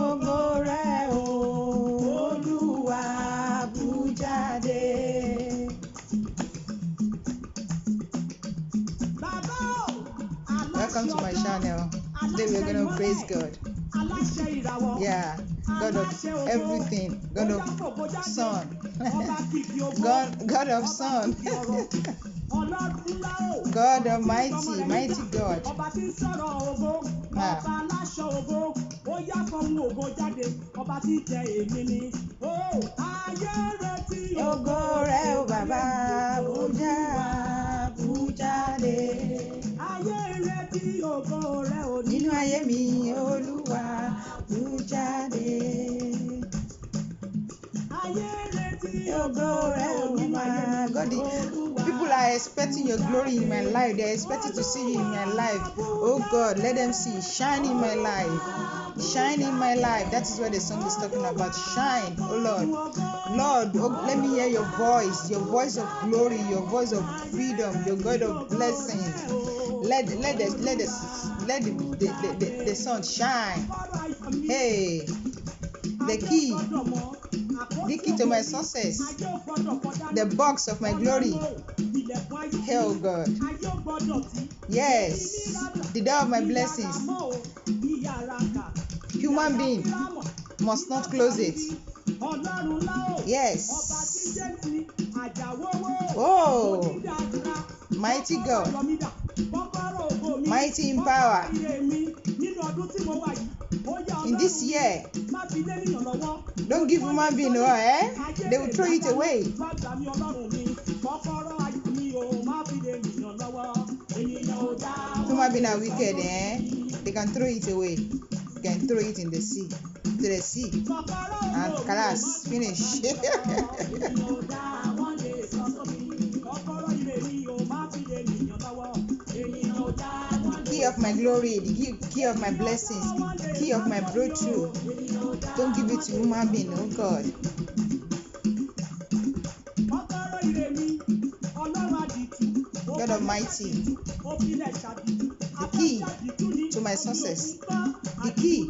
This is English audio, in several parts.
ògo rẹ̀ o, Olúwa bú jáde. Welcome to my channel. Today we're going to praise God. Yeah, God of everything, God of Son, God of Son, God Almighty, mighty God. Ògo rẹ̀ o bàbá, bú jáde. Nínú ayé mi, Olúwa bú jáde. Ògo rẹ̀ o bàbá. God, people are expecting your glory in my life. They are expecting to see you in my life. Oh God, let them see. Shine in my life. Shine in my life. That is what the song is talking about. Shine, oh Lord. Lord, oh, let me hear your voice of glory, your voice of freedom, your God of blessings. Let the sun shine. Hey, the key to my success, the box of my glory. Hell, God. Yes, the door of my blessings. Human being must not close it. Yes. Oh, mighty God, mighty in power. In this year, don't give human being, they will throw it away. Human being are wicked, they can throw it away. They can throw it in the sea, to the sea, and class finish. Key of my glory, the key of my blessings, the key of my breakthrough. Don't give it to human being, oh God. God Almighty, the key to my success, the key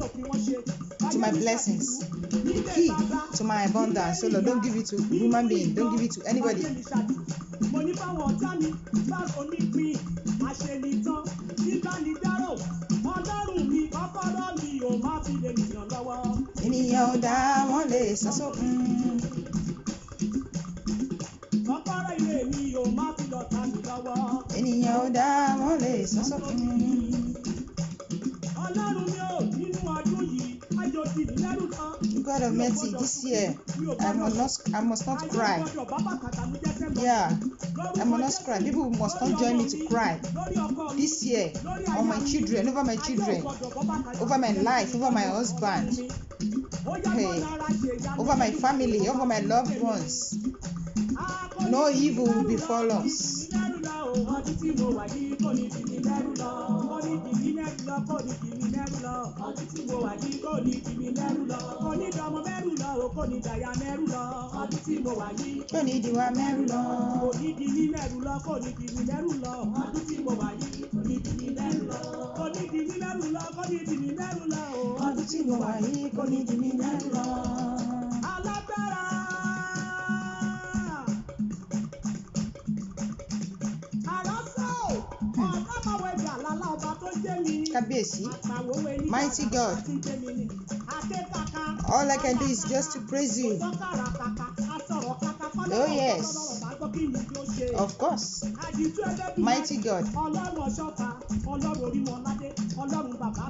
to my blessings, the key to my abundance. So Lord, don't give it to human being, don't give it to anybody. Ènìyàn ò dá wọn lè sọ sókun. Ènìyàn ò dá wọn lè sọ sókun. God of mercy, this year I must not cry. Yeah, I must not cry. People must not join me to cry. This year, on my children, over my children, over my life, over my husband, hey, over my family, over my loved ones. No evil will befall us. Kabiyesi, mighty God, all I can do is just to praise you. Oh yes, of course, mighty God,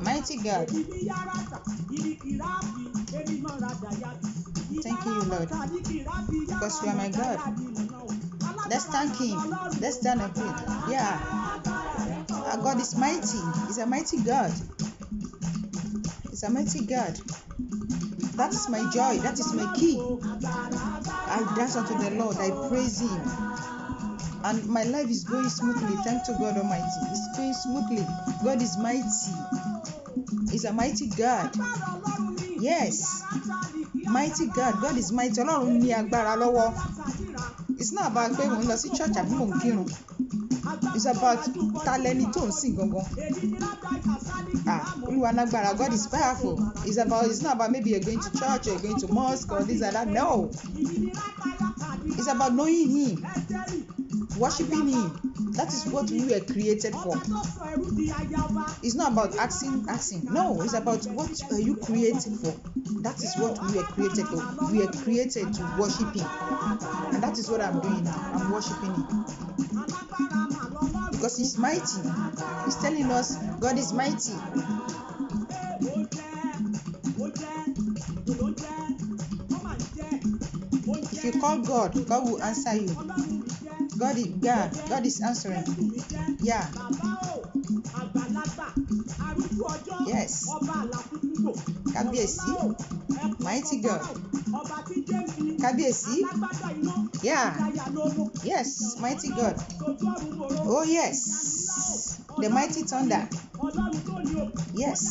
mighty God. Thank you, Lord, because you are my God. Let's thank Him. Let's stand up here. Yeah. Our God is mighty. He's a mighty God. He's a mighty God. That is my joy. That is my key. I dance unto the Lord. I praise Him. And my life is going smoothly. Thank to God Almighty. It's going smoothly. God is mighty. He's a mighty God. Yes. Mighty God. God is mighty. Ọlọ́run ní agbára lọ́wọ́. It's not about pé mo ń lọ sí church àbí mo ń kírun. It's about talent tó ń sìn gangan. Olúwa lágbára, God is powerful. It's not about maybe you're going to church or you're going to mosque or this or that. No. It's about knowing Him, worshiping Him. That is what we were created for. It's not about asking. No, it's about what are you created for. That is what we were created for. We are created to worship Him. And that is what I'm doing now. I'm worshiping Him. Because He's mighty. He's telling us God is mighty. If you call God, God will answer you. God is answering. Yeah. Yes. Kábíyèsí. Mighty God. Kábíyèsí. Yeah. Yes, mighty God. Oh yes. The mighty thunder. Yes.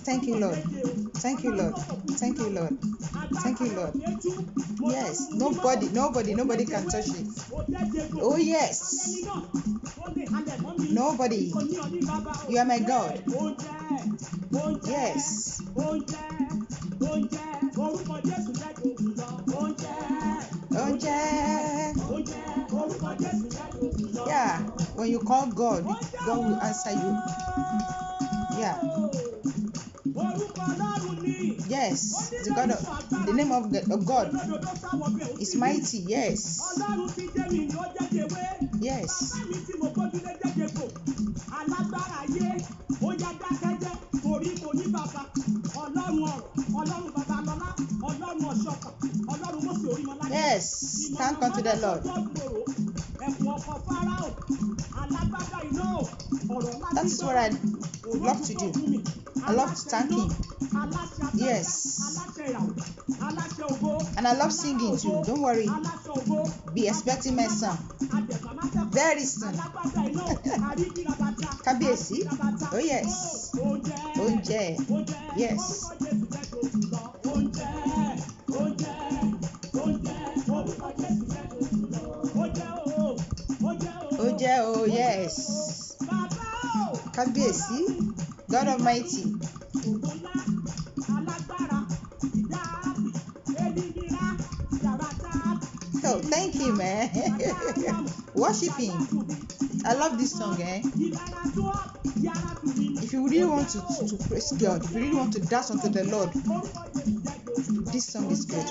Thank you, Lord. Thank you, Lord. Thank you, Lord. Thank you, Lord. Yes. Nobody can touch it. Oh yes. Nobody. You are my God. Yes. Yeah. When you call God, God will answer you. Yeah. Yes. The name of God is mighty. Yes. Yes. Yes. Thank unto the Lord. That is what I love to do. I love to thank Him. Yes. And I love singing too. Don't worry. Be expecting my song very soon. Kábíyèsí. Oh yes. Oúnjẹ. Yes. Oúnjẹ. Oh yes. Kábíyèsí. God Almighty. Oh, thank you, man. Worshiping. I love this song, If you really want to praise God, if you really want to dance unto the Lord, this song is good.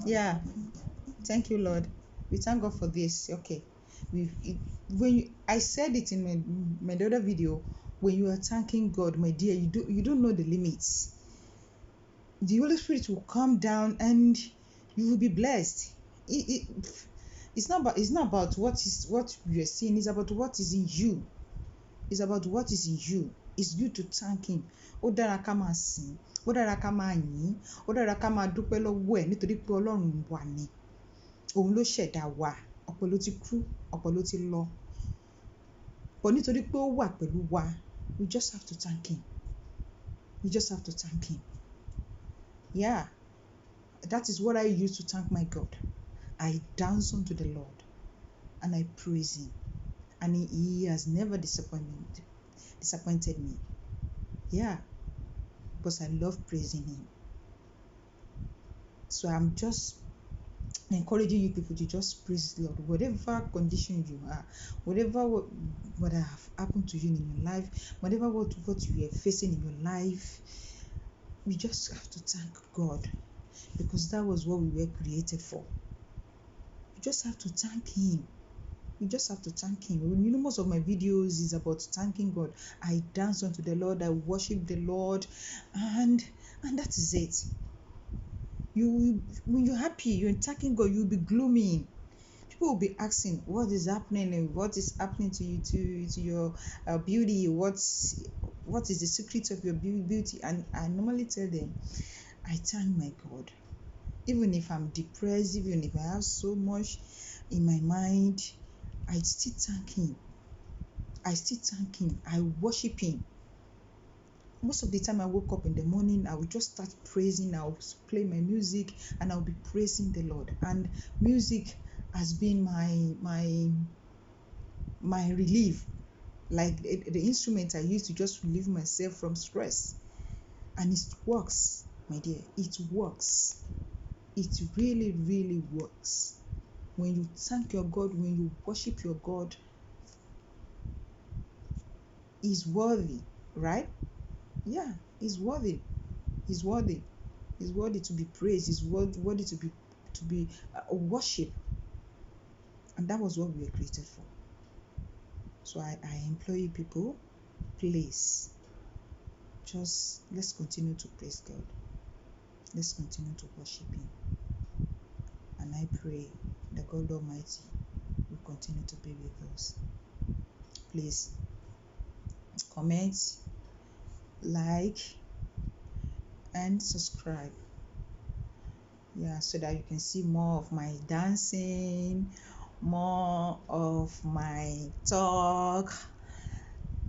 Yeah. Thank you, Lord. We thank God for this. Okay. I said it in my other video, when you are thanking God, my dear, you don't know the limits. The Holy Spirit will come down and you will be blessed. It's not about what you are seeing. It's about what is in you. It's about what is in you. It's good to thank Him. Ó dára ká máa sìn, ó dára ká máa yìn, ó dára ká máa dúpẹ́ lọ́wọ́ ẹ̀ nítorí pé Ọlọ́run wa ni. Òun ló ṣẹ̀dá wa. Ọ̀pọ̀ ló ti kú, ọ̀pọ̀ ló ti lọ. But nítorí pé ó wà pẹ̀lú wa, we just have to thank Him. We just have to thank Him. Yeah. That is what I use to thank my God. I dance unto the Lord and I praise Him. And He has never disappointed me. Yeah. Because I love praising Him. So I'm just encouraging you people to just praise the Lord. Whatever condition you are, whatever what have happened to you in your life, whatever what you are facing in your life, we just have to thank God. Because that was what we were created for. You just have to thank Him. You just have to thank Him. You know, most of my videos is about thanking God. I dance unto the Lord. I worship the Lord. And that is it. When you're happy, you're thanking God, you'll be gloomy. People will be asking, what is happening? What is happening to you, to your beauty? What is the secret of your beauty? And I normally tell them, I thank my God. Even if I'm depressed, even if I have so much in my mind, I still thank Him. I worship Him. Most of the time I woke up in the morning, I will just start praising. I'll play my music and I'll be praising the Lord. And music has been my relief, like the instrument I use to just relieve myself from stress. And it works, my dear. It works. It really, really works. When you thank your God, when you worship your God, He's worthy, right? Yeah, He's worthy. He's worthy. He's worthy to be praised. He's worthy to be worship. And that was what we were created for. So I implore you people, please, just let's continue to praise God. Let's continue to worship Him. And I pray the God Almighty will continue to be with us. Please comment, like, and subscribe. Yeah, so that you can see more of my dancing, more of my talk,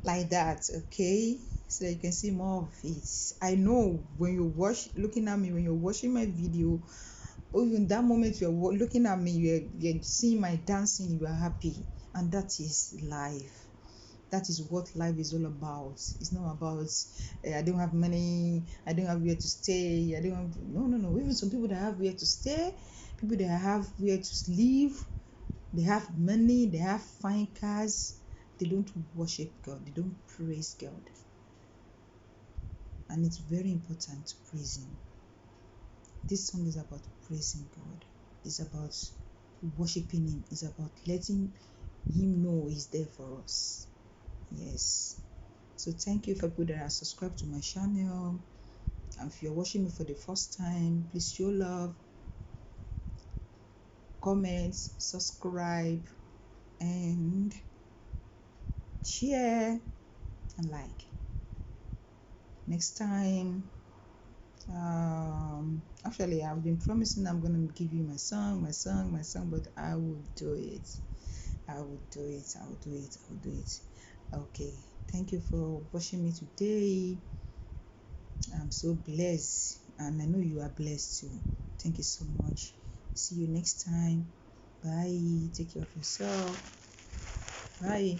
like that, okay? So that you can see more of it. I know when you looking at me, when you're watching my video, or even that moment you're looking at me, you're seeing my dancing, you are happy. And that is life. That is what life is all about. It's not about I don't have money, I don't have where to stay, I don't have no. Even some people that have where to stay, people that have where to live, they have money, they have fine cars, they don't worship God, they don't praise God. And it's very important to praise Him. This song is about praising God. It's about worshiping Him. It's about letting Him know He's there for us. Yes. So thank you for people that are subscribed to my channel. And if you're watching me for the first time, please show love, comment, subscribe, and share and like. Next time, actually I've been promising I'm gonna give you my song, but I will do it. Okay, thank you for watching me today. I'm so blessed, and I know you are blessed too. Thank you so much. See you next time. Bye. Take care of yourself. Bye.